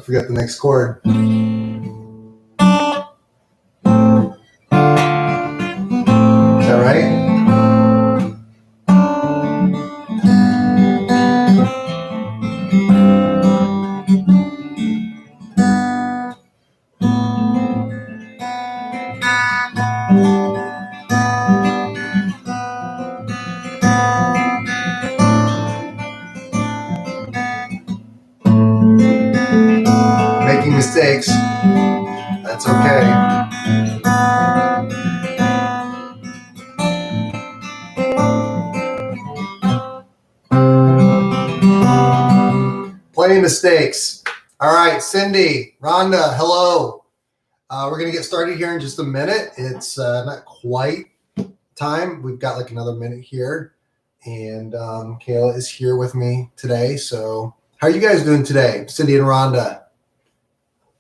forget the next chord. Is that right? Making mistakes. That's okay. Plenty of mistakes. All right, Cindy, Rhonda, hello. We're going to get started here in just a minute. It's not quite time. We've got like another minute here. And Kayla is here with me today. So how are you guys doing today, Cindy and Rhonda?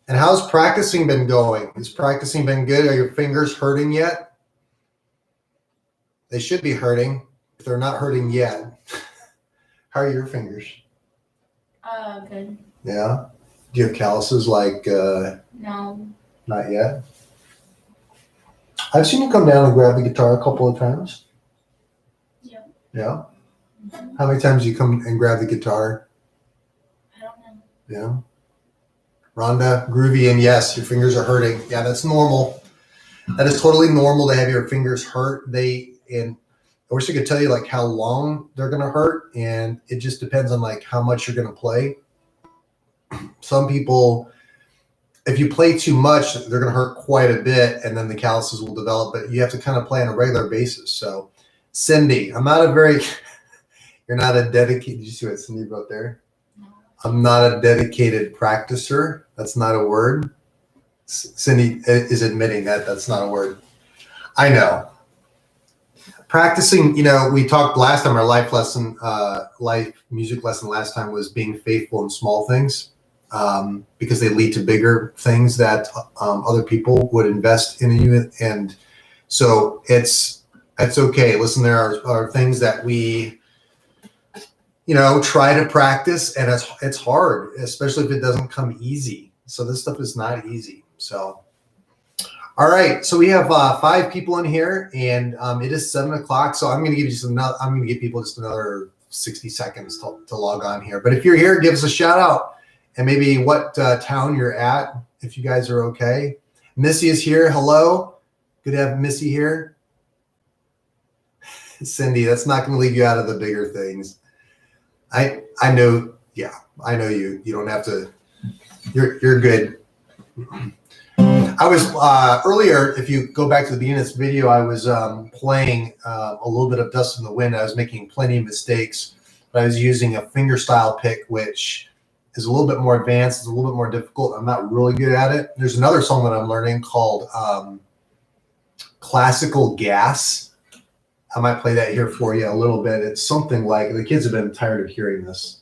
And how's practicing been going? Has practicing been good? Are your fingers hurting yet? They should be hurting if they're not hurting yet. How are your fingers? Good. Yeah. Do you have calluses like? No. Not yet. I've seen you come down and grab the guitar a couple of times. Yeah. Yeah. Mm-hmm. How many times do you come and grab the guitar? I don't know. Yeah. Rhonda, groovy, and yes, your fingers are hurting. Yeah, that's normal. That is totally normal to have your fingers hurt. And I wish I could tell you like how long they're gonna hurt, and it just depends on like how much you're gonna play. Some people, if you play too much, they're gonna hurt quite a bit, and then the calluses will develop. But you have to kind of play on a regular basis. So, Cindy, I'm not a very. You're not a dedicated. Did you see what Cindy wrote there? No. I'm not a dedicated practicer. That's not a word. Cindy is admitting that that's not a word. I know. Practicing, we talked last time, our life music lesson last time was being faithful in small things because they lead to bigger things that other people would invest in you. And so it's okay. Listen, there are things that we, try to practice, and it's hard, especially if it doesn't come easy. So this stuff is not easy. So. All right, so we have 5 people in here, and it is 7 o'clock. So I'm going to give people just another 60 seconds to log on here. But if you're here, give us a shout out and maybe what town you're at, if you guys are okay. Missy is here. Hello, good to have Missy here. Cindy, that's not going to leave you out of the bigger things. I know. Yeah, I know you. You don't have to. You're good. I was earlier, if you go back to the beginning of this video, I was playing a little bit of Dust in the Wind. I was making plenty of mistakes, but I was using a fingerstyle pick, which is a little bit more advanced. It's a little bit more difficult. I'm not really good at it. There's another song that I'm learning called Classical Gas. I might play that here for you a little bit. It's something like, the kids have been tired of hearing this.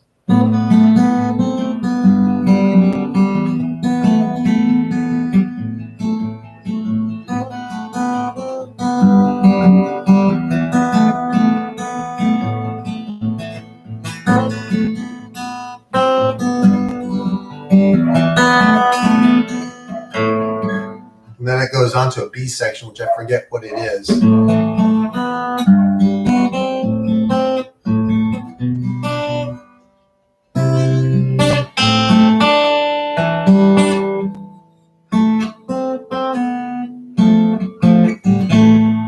And then it goes on to a B section, which I forget what it is.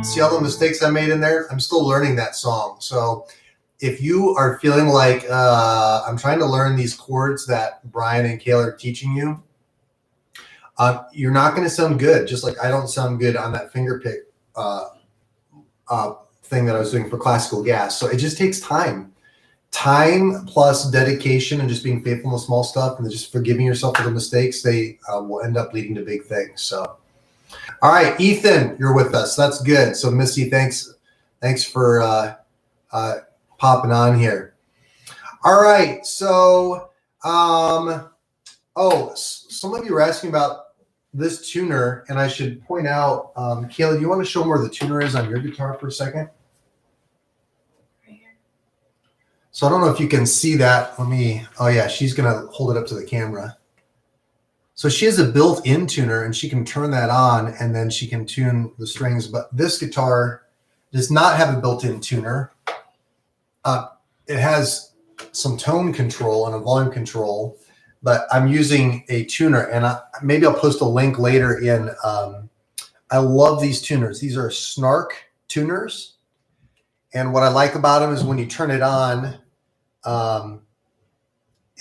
See all the mistakes I made in there? I'm still learning that song. So if you are feeling like I'm trying to learn these chords that Bryan and Kayla are teaching you, you're not going to sound good. Just like I don't sound good on that finger pick thing that I was doing for Classical Gas. So it just takes time. Time plus dedication and just being faithful in the small stuff and just forgiving yourself for the mistakes, they will end up leading to big things. So, all right, Ethan, you're with us. That's good. So Missy, thanks for popping on here. All right, so some of you were asking about this tuner, and I should point out, Kayla, do you want to show them where the tuner is on your guitar for a second? Right here. So I don't know if you can see that. Oh yeah, she's gonna hold it up to the camera. So she has a built-in tuner, and she can turn that on, and then she can tune the strings. But this guitar does not have a built-in tuner. It has some tone control and a volume control, but I'm using a tuner, and maybe I'll post a link later in. I love these tuners. These are Snark tuners, and what I like about them is when you turn it on,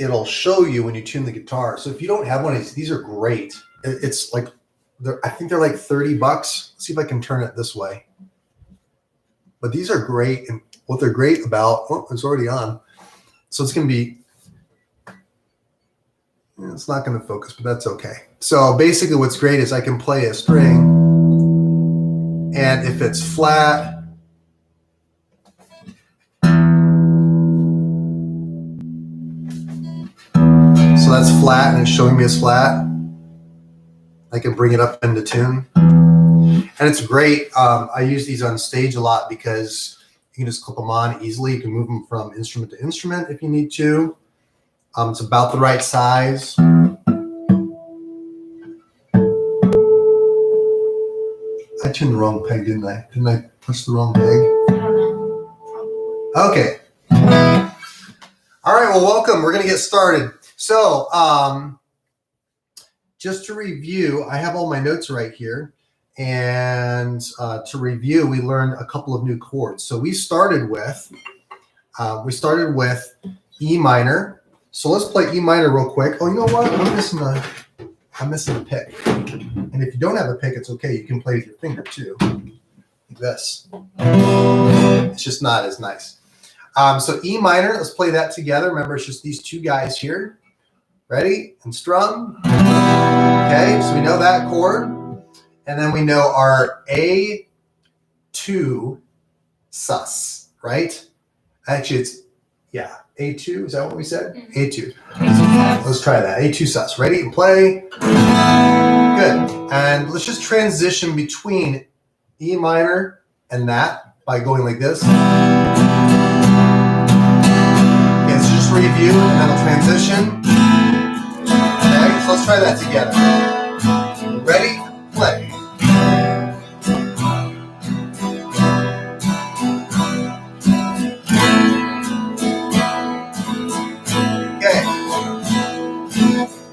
it'll show you when you tune the guitar. So if you don't have one of these are great. It's like, I think they're like $30. Let's see if I can turn it this way. But these are great, and what they're great about, oh, it's already on. So it's going to be, it's not going to focus, but that's okay. So basically what's great is I can play a string, and if it's flat, so that's flat, and it's showing me it's flat. I can bring it up into tune. And it's great. I use these on stage a lot because you can just clip them on easily. You can move them from instrument to instrument if you need to. It's about the right size. I tuned the wrong peg, didn't I? Didn't I push the wrong peg? I don't know. Okay. All right, well, welcome. We're going to get started. So just to review, I have all my notes right here. And to review, we learned a couple of new chords. So we started with E minor. So let's play E minor real quick. Oh, you know what? I'm missing a pick. And if you don't have a pick, it's okay. You can play with your finger too, like this. It's just not as nice. So E minor, let's play that together. Remember, it's just these two guys here. Ready? And strum. Okay, so we know that chord. And then we know our A2 sus, right? Actually, it's, yeah, A2. Is that what we said? Mm-hmm. A2. Let's try that. A2 sus. Ready? And play. Good. And let's just transition between E minor and that by going like this. Okay, so just review, and then we'll transition. Okay, so let's try that together. Ready? Play.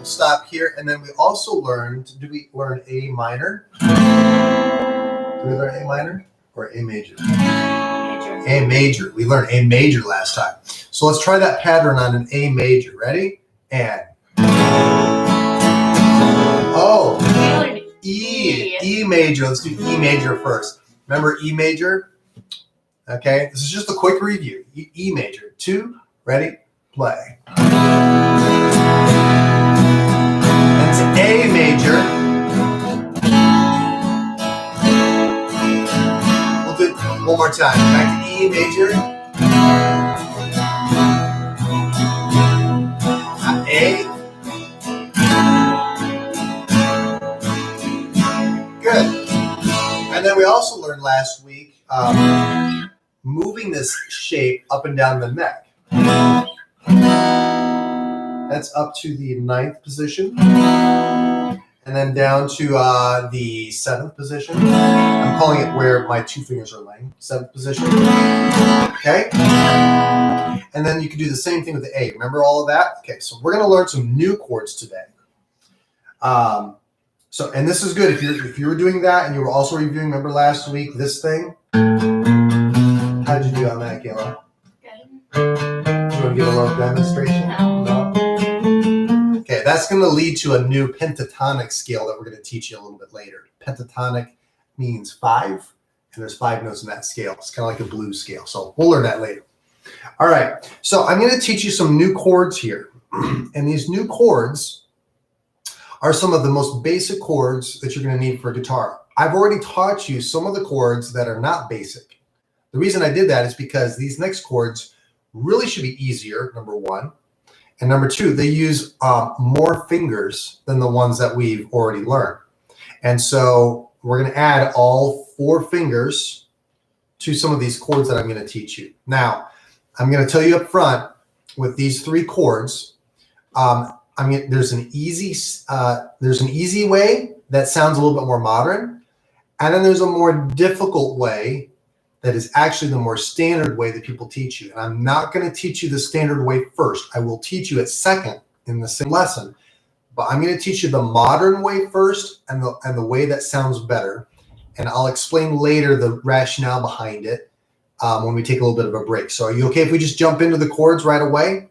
Stop here, and then we also learned, did we learn A minor? Did we learn A minor or A major? A major. We learned A major last time. So let's try that pattern on an A major. Ready? And. Oh, E major. Let's do E major first. Remember E major? Okay, this is just a quick review. E major. 2, ready, play. A major. We'll do it one more time. Back to E major. A. Good. And then we also learned last week moving this shape up and down the neck. That's up to the 9th position. And then down to the 7th position. I'm calling it where my 2 fingers are laying. 7th position. Okay? And then you can do the same thing with the A. Remember all of that? Okay, so we're going to learn some new chords today. And this is good. If you were doing that and you were also reviewing, remember last week, this thing? How did you do on that, Kayla? Good. You want to give a little demonstration? No. Okay, that's going to lead to a new pentatonic scale that we're going to teach you a little bit later. Pentatonic means 5, and there's 5 notes in that scale. It's kind of like a blues scale, so we'll learn that later. All right, so I'm going to teach you some new chords here, and these new chords are some of the most basic chords that you're going to need for a guitar. I've already taught you some of the chords that are not basic. The reason I did that is because these next chords really should be easier, number 1. And number 2, they use more fingers than the ones that we've already learned. And so we're going to add all 4 fingers to some of these chords that I'm going to teach you. Now, I'm going to tell you up front, with these 3 chords, I mean, there's an easy way that sounds a little bit more modern, and then there's a more difficult way that is actually the more standard way that people teach you. And I'm not going to teach you the standard way first. I will teach you it second in the same lesson, but I'm going to teach you the modern way first and the way that sounds better. And I'll explain later the rationale behind it when we take a little bit of a break. So are you okay if we just jump into the chords right away?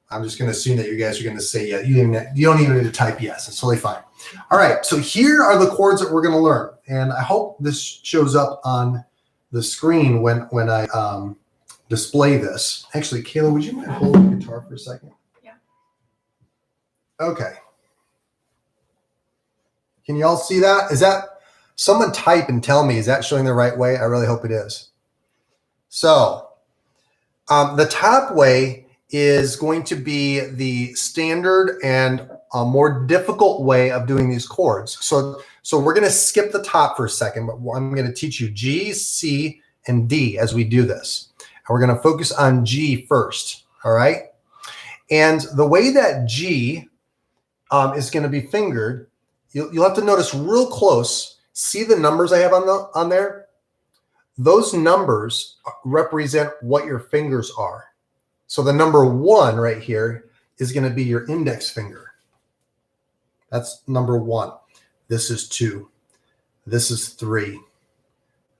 I'm just going to assume that you guys are going to say yes. You don't even need to type yes. It's totally fine. All right. So here are the chords that we're going to learn. And I hope this shows up on the screen when I display this. Actually, Kayla, would you mind holding the guitar for a second? Yeah. Okay. Can you all see that? Is that someone type and tell me, is that showing the right way? I really hope it is. So the top way is going to be the standard and a more difficult way of doing these chords. So we're going to skip the top for a second, but I'm going to teach you G, C, and D as we do this. And we're going to focus on G first, all right? And the way that G is going to be fingered, you'll have to notice real close. See the numbers I have on there? Those numbers represent what your fingers are. So the number 1 right here is going to be your index finger. That's number 1. This is 2. This is 3.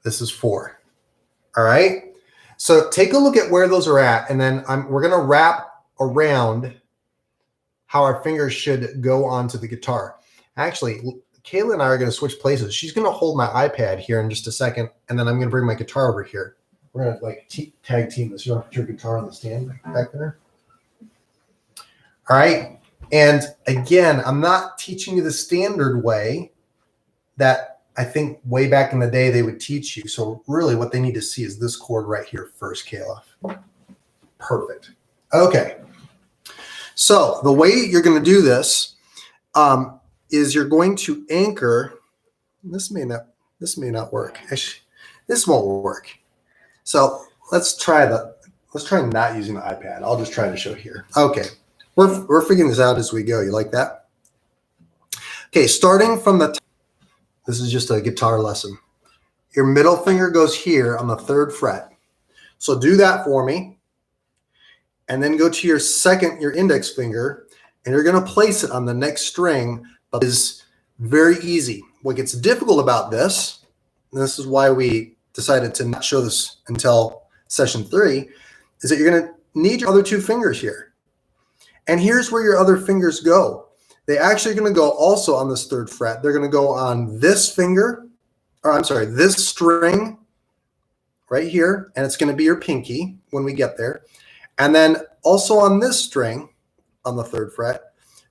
This is 4. All right. So take a look at where those are at, and then we're going to wrap around how our fingers should go onto the guitar. Actually, Kayla and I are going to switch places. She's going to hold my iPad here in just a second, and then I'm going to bring my guitar over here. We're going to like tag team this. You want to put your guitar on the stand back there? All right. And again, I'm not teaching you the standard way that I think way back in the day they would teach you. So really what they need to see is this chord right here first, Kayla. Perfect. Okay. So the way you're going to do this is you're going to anchor. This may not work. Actually, this won't work. So let's try not using the iPad. I'll just try to show here. Okay, we're figuring this out as we go. You like that? Okay, starting from the top, this is just a guitar lesson. Your middle finger goes here on the 3rd fret. So do that for me. And then go to your index finger, and you're going to place it on the next string. But it's very easy. What gets difficult about this, and this is why we decided to not show this until session 3, is that you're going to need your other 2 fingers here. And here's where your other fingers go. They actually are going to go also on this 3rd fret. They're going to go on this finger, or I'm sorry, this string right here, and it's going to be your pinky when we get there. And then also on this string on the 3rd fret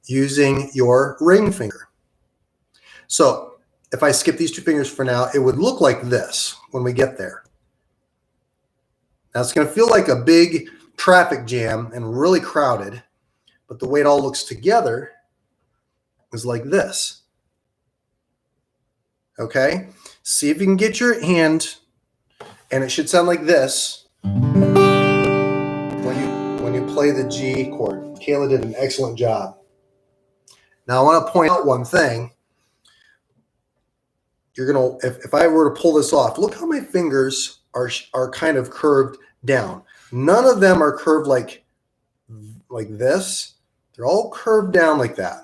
using your ring finger. So if I skip these 2 fingers for now, it would look like this when we get there. Now it's going to feel like a big traffic jam and really crowded, but the way it all looks together is like this. Okay? See if you can get your hand, and it should sound like this when you play the G chord. Kayla did an excellent job. Now I want to point out one thing. You're gonna, if I were to pull this off, look how my fingers are kind of curved down. None of them are curved like this. They're all curved down like that.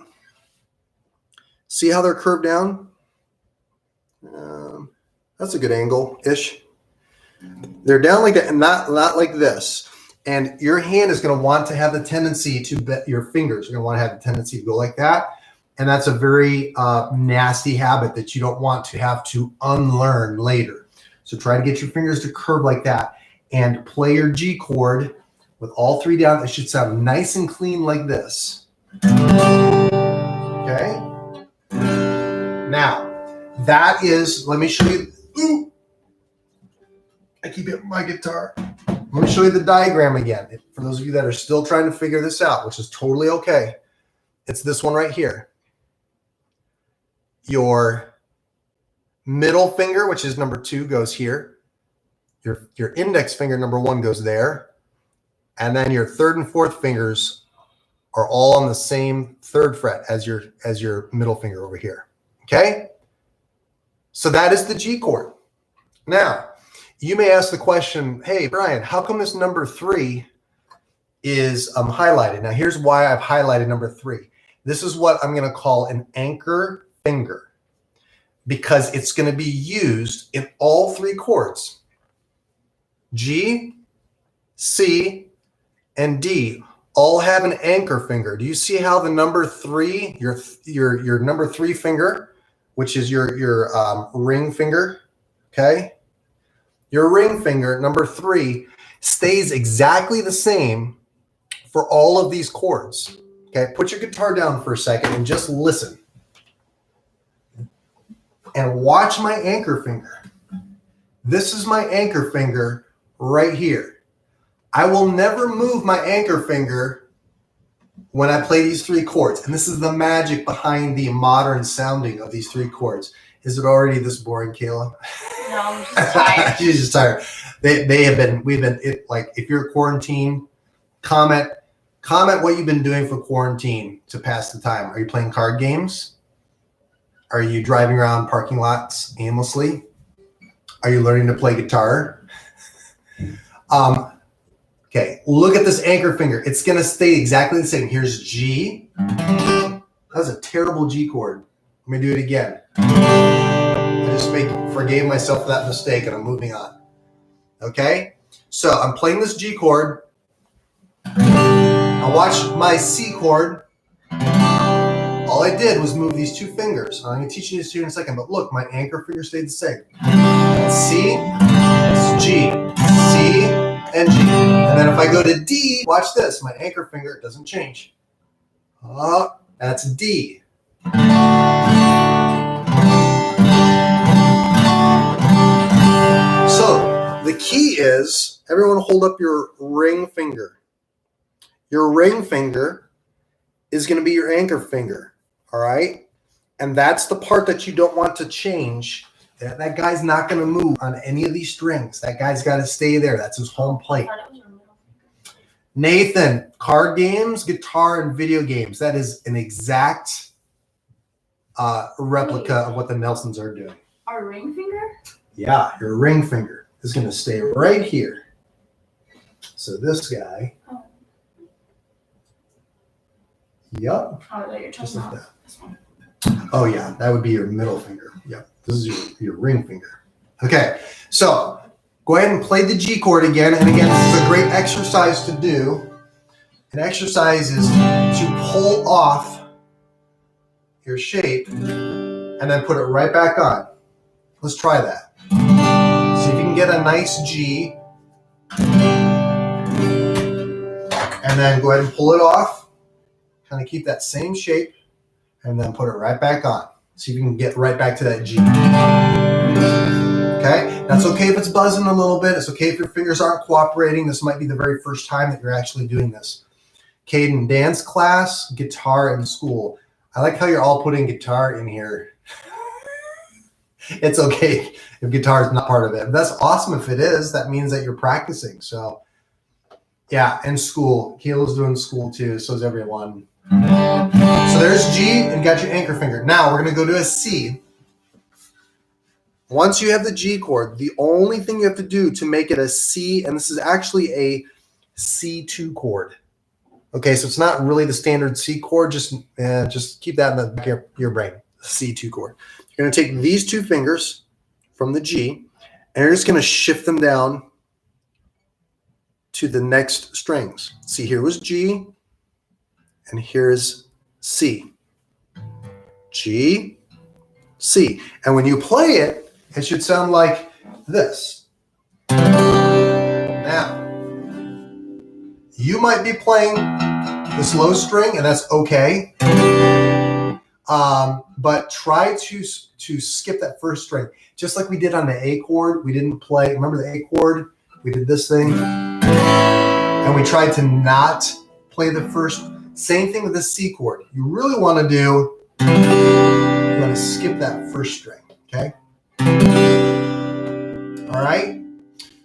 See how they're curved down? That's a good angle-ish. They're down like that and not like this. And your hand is going to want to have the tendency to, your fingers are going to want to have the tendency to go like that. And that's a very nasty habit that you don't want to have to unlearn later. So try to get your fingers to curve like that and play your G chord with all 3 down. It should sound nice and clean like this. Okay. Now, that is, let me show you. Ooh, I keep hitting my guitar. Let me show you the diagram again. For those of you that are still trying to figure this out, which is totally okay. It's this one right here. Your middle finger, which is number 2, goes here. Your index finger, number 1, goes there. And then your 3rd and 4th fingers are all on the same 3rd fret as your middle finger over here. Okay? So that is the G chord. Now, you may ask the question, hey, Bryan, how come this number 3 is highlighted? Now, here's why I've highlighted number 3. This is what I'm going to call an anchor finger, because it's going to be used in all 3 chords. G, C, and D all have an anchor finger. Do you see how the number 3, your number 3 finger, which is your ring finger, okay? Your ring finger, number 3, stays exactly the same for all of these chords. Okay, put your guitar down for a second and just listen. And watch my anchor finger. This is my anchor finger right here. I will never move my anchor finger when I play these 3 chords. And this is the magic behind the modern sounding of these 3 chords. Is it already this boring, Kayla? No, I'm just tired. She's just tired. If you're quarantined, comment what you've been doing for quarantine to pass the time. Are you playing card games? Are you driving around parking lots aimlessly? Are you learning to play guitar? Okay, look at this anchor finger. It's going to stay exactly the same. Here's G. That was a terrible G chord. Let me do it again. I just forgave myself for that mistake, and I'm moving on. Okay? So I'm playing this G chord. Now watch my C chord. All I did was move these 2 fingers. I'm going to teach you this here in a second, but look, my anchor finger stayed the same. C, it's G, C, and G. And then if I go to D, watch this. My anchor finger doesn't change. That's D. So the key is, everyone hold up your ring finger. Your ring finger is going to be your anchor finger, all right? And that's the part that you don't want to change. That guy's not going to move on any of these strings. That guy's got to stay there. That's his home plate. Nathan, card games, guitar, and video games. That is an exact replica of what the Nelsons are doing. Our ring finger? Yeah, your ring finger is going to stay right here. So this guy. Oh. Yep. Oh, you're Just talking like about that. this one. Oh yeah, that would be your middle finger. Yep. This is your ring finger. Okay, so go ahead and play the G chord again. And again, this is a great exercise to do. An exercise is to pull off your shape and then put it right back on. Let's try that. See if you can get a nice G. And then go ahead and pull it off. Kind of keep that same shape and then put it right back on. See if you can get right back to that G. Okay? That's okay if it's buzzing a little bit. It's okay if your fingers aren't cooperating. This might be the very first time that you're actually doing this. Caden, dance class, guitar, and school. I like how you're all putting guitar in here. It's okay if guitar is not part of it. That's awesome if it is. That means that you're practicing. So, yeah, and school. Kayla's doing school too. So is everyone. So there's G, and you got your anchor finger. Now we're going to go to a C. Once you have the G chord, the only thing you have to do to make it a C, and this is actually a C2 chord. Okay, so it's not really the standard C chord. Just keep that in the back of your brain, C2 chord. You're going to take these 2 fingers from the G, and you're just going to shift them down to the next strings. See, here was G, and here is C. G, C. And when you play it, it should sound like this. Now, you might be playing this low string, and that's okay. But try to skip that first string. Just like we did on the A chord, we didn't play, remember the A chord? We did this thing, and we tried to not play the first. Same thing with the C chord. You really want to do, you want to skip that first string, okay? All right?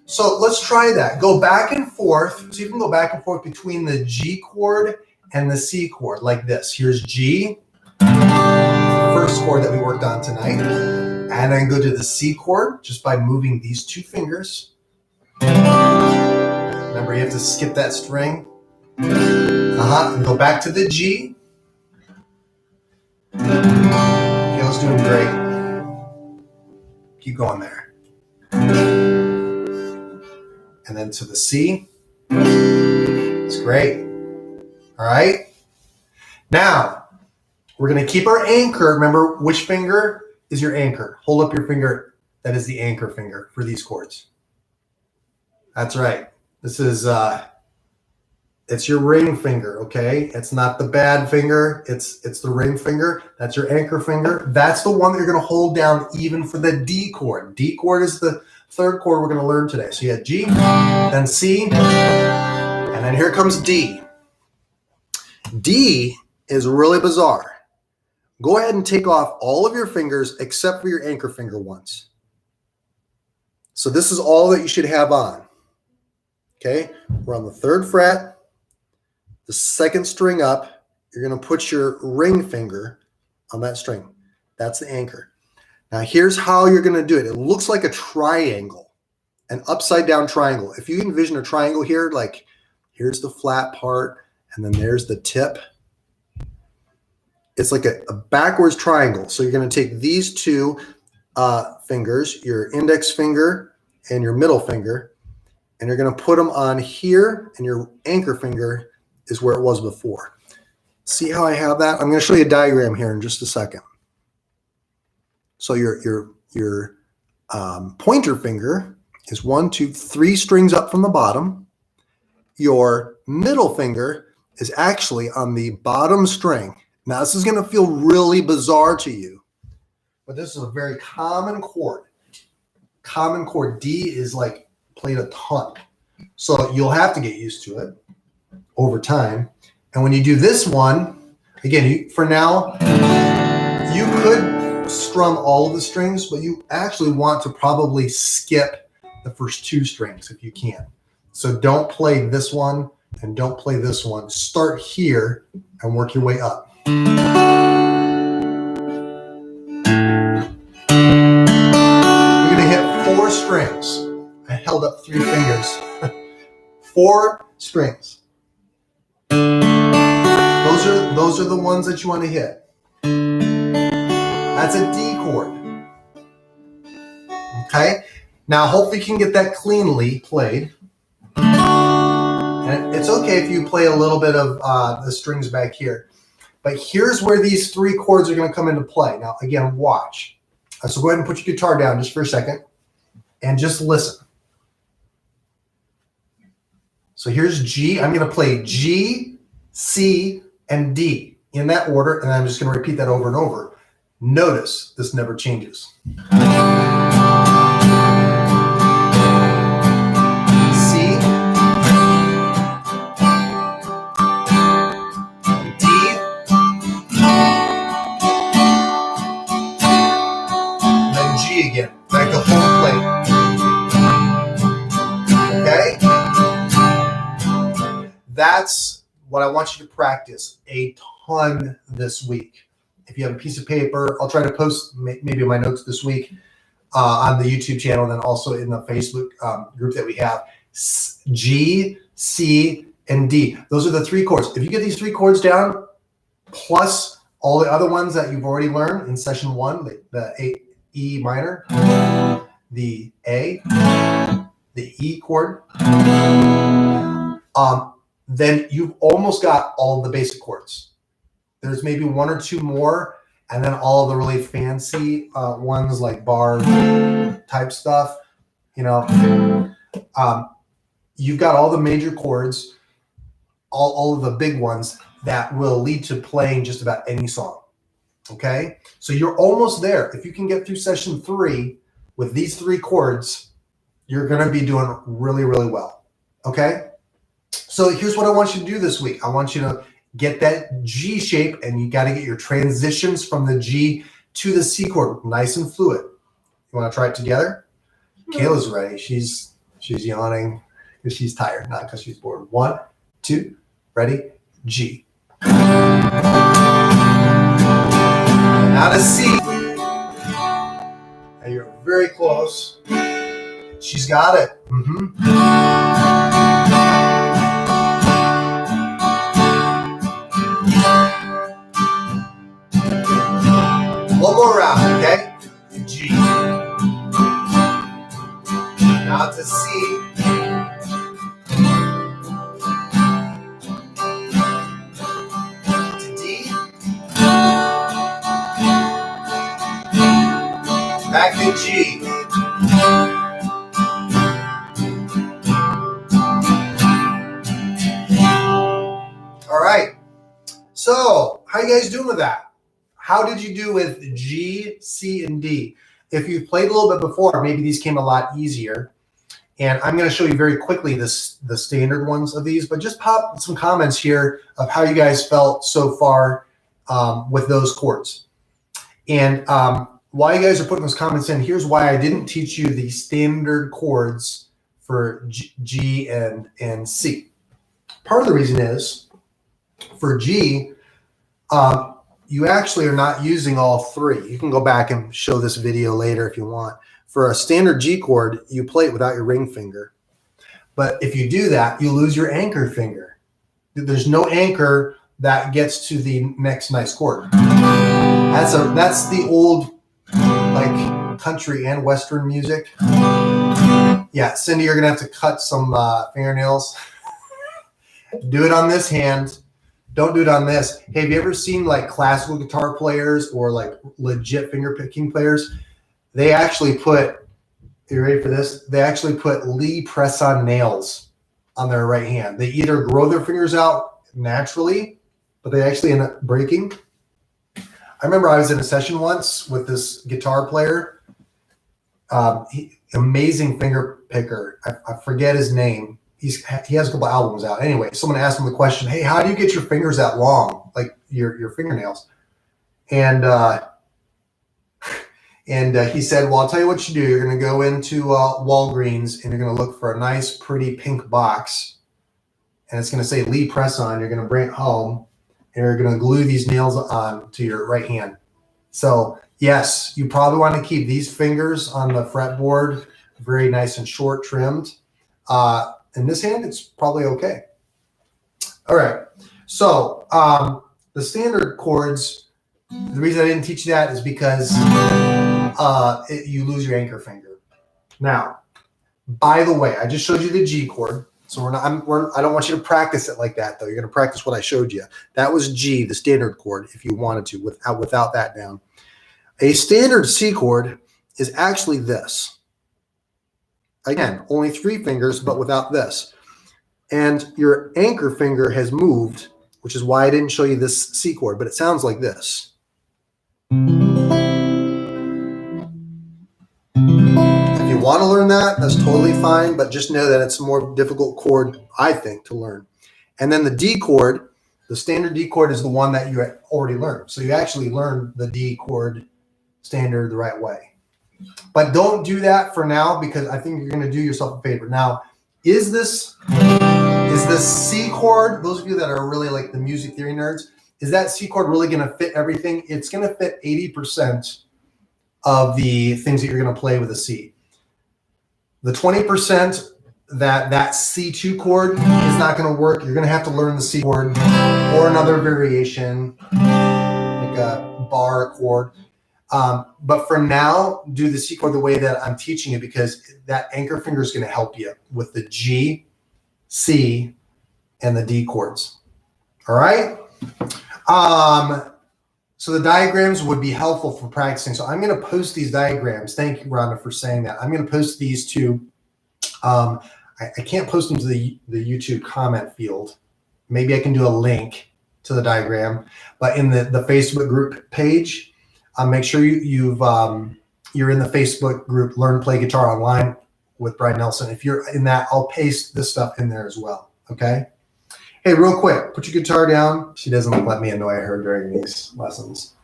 So let's try that. Go back and forth. So you can go back and forth between the G chord and the C chord like this. Here's G, first chord that we worked on tonight, and then go to the C chord just by moving these two fingers. Remember, you have to skip that string. And go back to the G. Kayla's doing great. Keep going there. And then to the C. It's great. All right. Now, we're going to keep our anchor. Remember, which finger is your anchor? Hold up your finger. That is the anchor finger for these chords. That's right. This is, it's your ring finger, okay? It's not the bad finger. It's the ring finger. That's your anchor finger. That's the one that you're going to hold down even for the D chord. D chord is the third chord we're going to learn today. So you had G, then C, and then here comes D. D is really bizarre. Go ahead and take off all of your fingers except for your anchor finger ones. So this is all that you should have on. Okay, we're on the 3rd fret, the 2nd string up. You're going to put your ring finger on that string. That's the anchor. Now here's how you're going to do it. It looks like a triangle, an upside down triangle. If you envision a triangle here, like here's the flat part, and then there's the tip. It's like a backwards triangle. So you're going to take these two fingers, your index finger and your middle finger, and you're going to put them on here, and your anchor finger is where it was before. See how I have that? I'm going to show you a diagram here in just a second. So your pointer finger is 1, 2, 3 strings up from the bottom. Your middle finger is actually on the bottom string. Now, this is going to feel really bizarre to you, but this is a very common chord. Common chord. D is like played a ton. So you'll have to get used to it over time. And when you do this one, again, for now, you could strum all of the strings, but you actually want to probably skip the first 2 strings if you can. So don't play this one and don't play this one. Start here and work your way up. You're going to hit 4 strings. I held up 3 fingers. 4 strings. Those are the ones that you want to hit. That's a D chord. Okay? Now hopefully you can get that cleanly played. And it's okay if you play a little bit of the strings back here. But here's where these 3 chords are going to come into play. Now, again, watch. So go ahead and put your guitar down just for a second and just listen. So here's G. I'm going to play G, C, and D in that order, and I'm just going to repeat that over and over. Notice this never changes. C, D, and then G again, like the whole plate. Okay? That's what I want you to practice a ton this week. If you have a piece of paper, I'll try to post maybe my notes this week on the YouTube channel, and then also in the Facebook group that we have. G, C, and D. Those are the 3 chords. If you get these 3 chords down, plus all the other ones that you've already learned in session 1, the E minor, the A, the E chord, then you've almost got all the basic chords. There's maybe 1 or 2 more, and then all of the really fancy ones like bar type stuff. You know, you've got all the major chords, all of the big ones that will lead to playing just about any song. Okay, so you're almost there. If you can get through session 3 with these 3 chords, you're going to be doing really, really well. Okay. So here's what I want you to do this week. I want you to get that G shape, and you got to get your transitions from the G to the C chord nice and fluid. You want to try it together? Kayla's ready. She's yawning because she's tired, not because she's bored. 1, 2, ready, G. Now to C. Now you're very close. She's got it. One more round, okay? G. Now to C. To D. Back to G. All right. So, how you guys doing with that? How did you do with G, C, and D? If you've played a little bit before, maybe these came a lot easier. And I'm going to show you very quickly the standard ones of these, but just pop some comments here of how you guys felt so far with those chords. And while you guys are putting those comments in, here's why I didn't teach you the standard chords for G and C. Part of the reason is for G, you actually are not using all three. You can go back and show this video later if you want. For a standard G chord, you play it without your ring finger. But if you do that, you lose your anchor finger. There's no anchor that gets to the next nice chord. That's the old like country and western music. Yeah, Cindy, you're gonna have to cut some fingernails. Do it on this hand. Don't do it on this. Hey, have you ever seen like classical guitar players or like legit finger picking players? They actually put, you ready for this? They actually put Lee press-on nails on their right hand. They either grow their fingers out naturally, but they actually end up breaking. I remember I was in a session once with this guitar player, amazing finger picker. I forget his name. He has a couple albums out. Anyway, someone asked him the question, hey, how do you get your fingers that long, like your fingernails? And he said, well, I'll tell you what you do. You're going to go into Walgreens and you're going to look for a nice, pretty pink box. And it's going to say Lee press on. You're going to bring it home and you're going to glue these nails on to your right hand. So yes, you probably want to keep these fingers on the fretboard very nice and short trimmed. In this hand, it's probably okay. All right. So the standard chords, the reason I didn't teach you that is because you lose your anchor finger. Now, by the way, I just showed you the G chord. So I don't want you to practice it like that, though. You're going to practice what I showed you. That was G, the standard chord, if you wanted to, without that down. A standard C chord is actually this. Again, only 3 fingers, but without this. And your anchor finger has moved, which is why I didn't show you this C chord, but it sounds like this. If you want to learn that, that's totally fine, but just know that it's a more difficult chord, I think, to learn. And then the D chord, the standard D chord is the one that you already learned. So you actually learned the D chord standard the right way. But don't do that for now because I think you're going to do yourself a favor. Now, is this C chord, those of you that are really like the music theory nerds, is that C chord really going to fit everything? It's going to fit 80% of the things that you're going to play with a C. The 20% that C2 chord is not going to work. You're going to have to learn the C chord or another variation, like a bar chord. But for now, do the C chord the way that I'm teaching you because that anchor finger is going to help you with the G, C, and the D chords. All right? So the diagrams would be helpful for practicing. So I'm going to post these diagrams. Thank you, Rhonda, for saying that. I'm going to post these to, I can't post them to the YouTube comment field. Maybe I can do a link to the diagram, but in the Facebook group page, make sure you're in the Facebook group, Learn Play Guitar Online with Bryan Nelson. If you're in that, I'll paste this stuff in there as well. Okay. Hey, real quick, put your guitar down. She doesn't let me annoy her during these lessons.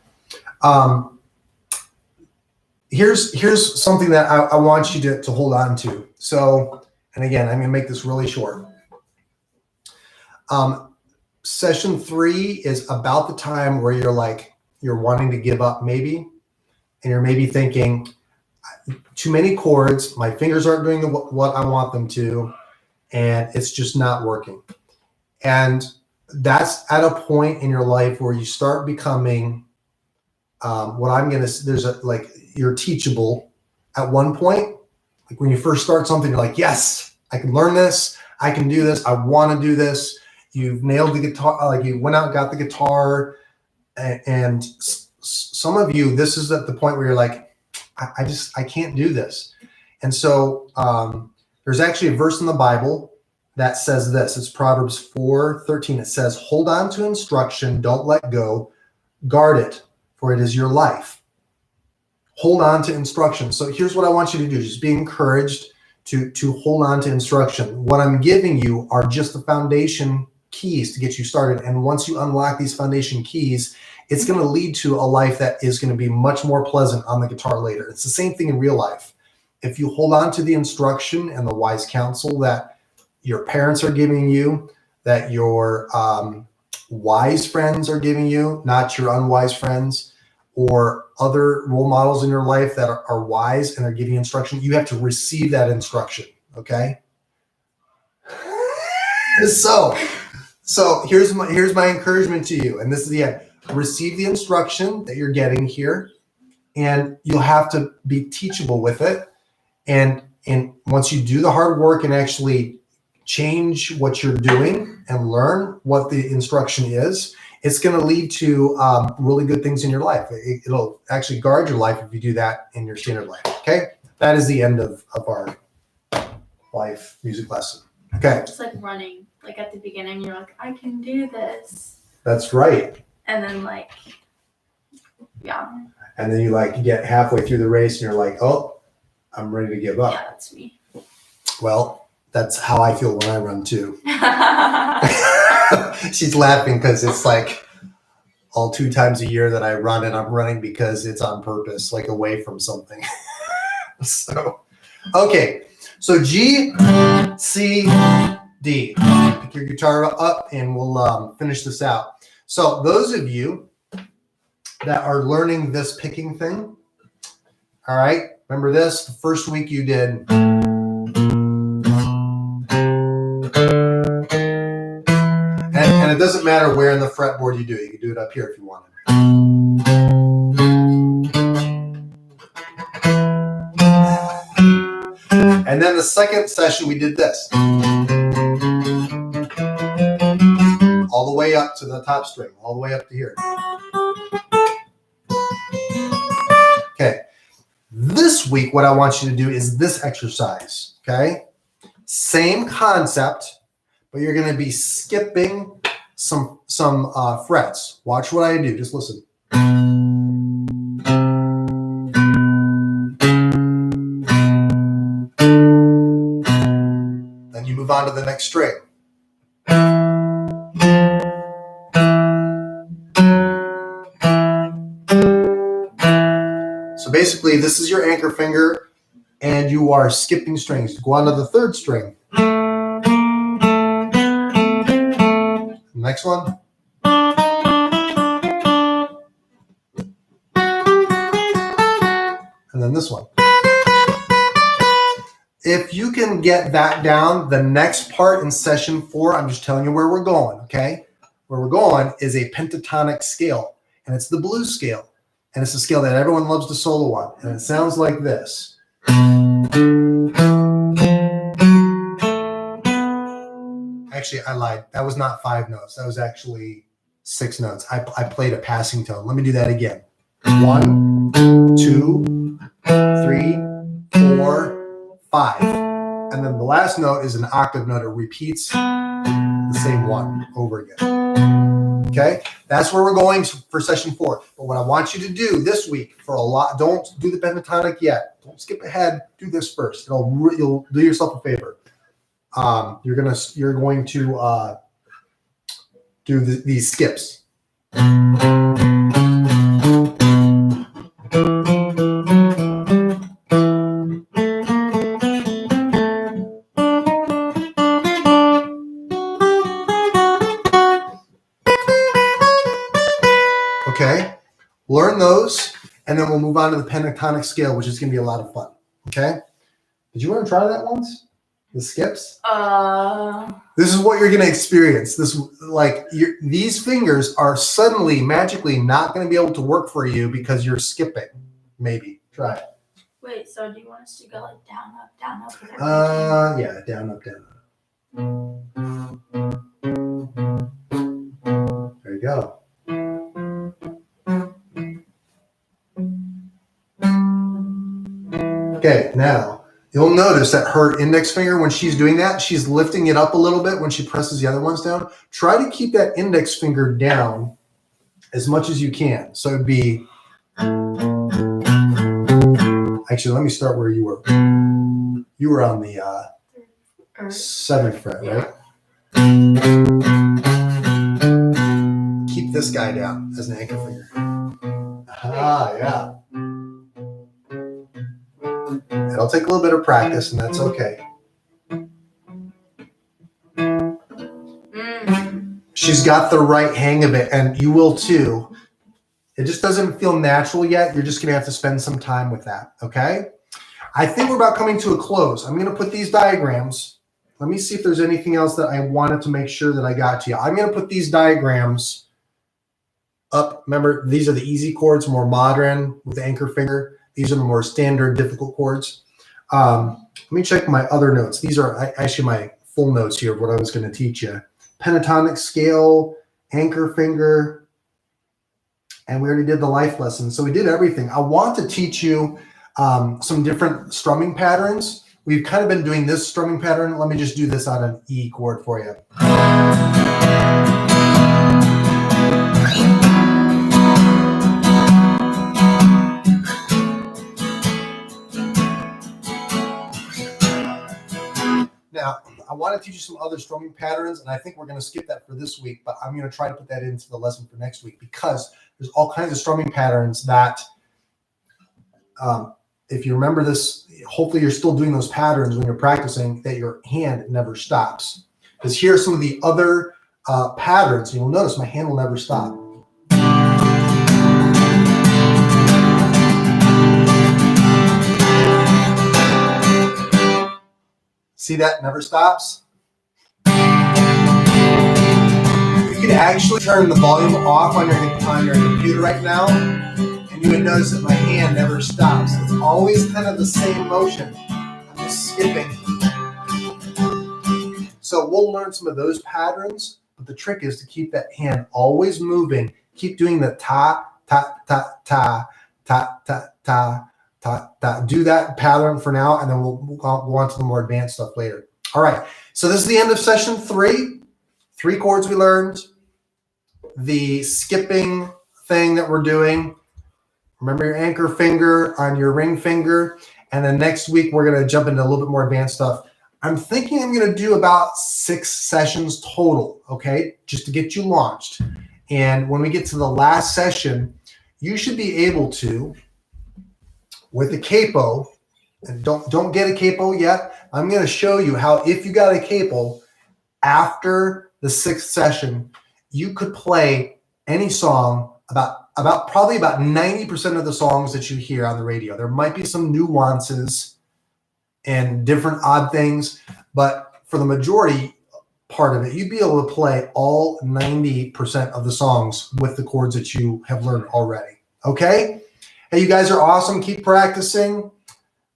Here's something that I want you to hold on to. So, and again, I'm going to make this really short. session 3 is about the time where you're wanting to give up maybe, and you're maybe thinking, too many chords, my fingers aren't doing what I want them to, and it's just not working. And that's at a point in your life where you start becoming you're teachable at one point. Like when you first start something, you're like, yes, I can learn this. I can do this. I want to do this. You've nailed the guitar. Like you went out and got the guitar. And some of you, this is at the point where you're like, I can't do this. And so there's actually a verse in the Bible that says this. It's Proverbs 4:13. It says, hold on to instruction. Don't let go. Guard it, for it is your life. Hold on to instruction. So here's what I want you to do. Just be encouraged to hold on to instruction. What I'm giving you are just the foundation keys to get you started. And once you unlock these foundation keys, it's going to lead to a life that is going to be much more pleasant on the guitar later. It's the same thing in real life. If you hold on to the instruction and the wise counsel that your parents are giving you, that your wise friends are giving you, not your unwise friends, or other role models in your life that are wise and are giving you instruction, you have to receive that instruction, okay? So here's my encouragement to you, and this is the end. Receive the instruction that you're getting here, and you'll have to be teachable with it. And once you do the hard work and actually change what you're doing and learn what the instruction is, it's going to lead to really good things in your life. It'll actually guard your life if you do that in your standard life. Okay, that is the end of our life music lesson. Okay, Just like running, like at the beginning, you're like, I can do this. That's right. And then yeah. And then you get halfway through the race and you're like, oh, I'm ready to give up. Yeah, that's me. Well, that's how I feel when I run too. She's laughing because it's like all 2 times a year that I run, and I'm running because it's on purpose, like away from something. So, okay. So G, C, D. Pick your guitar up and we'll finish this out. So those of you that are learning this picking thing, all right, remember this, the first week you did. And it doesn't matter where in the fretboard you do it. You can do it up here if you wanted. And then the second session we did this. All the way up to the top string, all the way up to here. Okay. This week, what I want you to do is this exercise, okay? Same concept, but you're going to be skipping some frets. Watch what I do. Just listen. Then you move on to the next string. So basically, this is your anchor finger, and you are skipping strings. Go on to the third string. Next one. And then this one. If you can get that down, the next part in session 4, I'm just telling you where we're going, okay? Where we're going is a pentatonic scale, and it's the blues scale. And it's a scale that everyone loves to solo on. And it sounds like this. Actually, I lied. That was not 5 notes. That was actually 6 notes. I played a passing tone. Let me do that again. 1, 2, 3, 4, 5. And then the last note is an octave note. It repeats the same one over again. Okay? That's where we're going for session 4. But what I want you to do this week don't do the pentatonic yet. Don't skip ahead. Do this first. You'll do yourself a favor. You're going to do these skips. Okay? Learn those, and then we'll move on to the pentatonic scale, which is going to be a lot of fun. Okay? Did you want to try that once? The skips? This is what you're going to experience. These fingers are suddenly, magically not going to be able to work for you because you're skipping. Maybe. Try it. Wait, so do you want us to go like down, up, down, up? Yeah, down, up, down, up. There you go. Okay, now you'll notice that her index finger, when she's doing that, she's lifting it up a little bit when she presses the other ones down. Try to keep that index finger down as much as you can. So it'd be, actually, let me start where you were. You were on the 7th fret, right? Keep this guy down as an anchor finger. Yeah. It'll take a little bit of practice, and that's okay. She's got the right hang of it, and you will too. It just doesn't feel natural yet. You're just going to have to spend some time with that, okay? I think we're about coming to a close. I'm going to put these diagrams. Let me see if there's anything else that I wanted to make sure that I got to you. I'm going to put these diagrams up. Remember, these are the easy chords, more modern with the anchor finger. These are the more standard, difficult chords. Let me check my other notes. These are actually my full notes here of what I was going to teach you. Pentatonic scale, anchor finger, and we already did the life lesson. So we did everything. I want to teach you some different strumming patterns. We've kind of been doing this strumming pattern. Let me just do this on an E chord for you. Now, I want to teach you some other strumming patterns, and I think we're going to skip that for this week, but I'm going to try to put that into the lesson for next week because there's all kinds of strumming patterns that, if you remember this, hopefully you're still doing those patterns when you're practicing, that your hand never stops. Because here are some of the other patterns. You'll notice my hand will never stop. See that? Never stops. You can actually turn the volume off on your computer right now, and you would notice that my hand never stops. It's always kind of the same motion. I'm just skipping. So we'll learn some of those patterns, but the trick is to keep that hand always moving. Keep doing the ta, ta, ta, ta, ta, ta, ta. Do that pattern for now, and then we'll go on to the more advanced stuff later. All right, so this is the end of session 3. 3 chords we learned. The skipping thing that we're doing. Remember your anchor finger on your ring finger. And then next week, we're going to jump into a little bit more advanced stuff. I'm thinking I'm going to do about 6 sessions total, okay, just to get you launched. And when we get to the last session, you should be able to, with a capo, and don't get a capo yet. I'm going to show you how, if you got a capo, after the 6th session, you could play any song, probably about 90% of the songs that you hear on the radio. There might be some nuances and different odd things, but for the majority part of it, you'd be able to play all 90% of the songs with the chords that you have learned already. Okay? Hey, you guys are awesome. Keep practicing.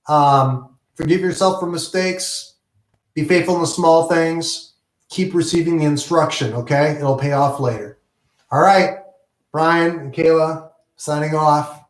Forgive yourself for mistakes. Be faithful in the small things. Keep receiving the instruction, okay? It'll pay off later. All right. Bryan and Kayla signing off.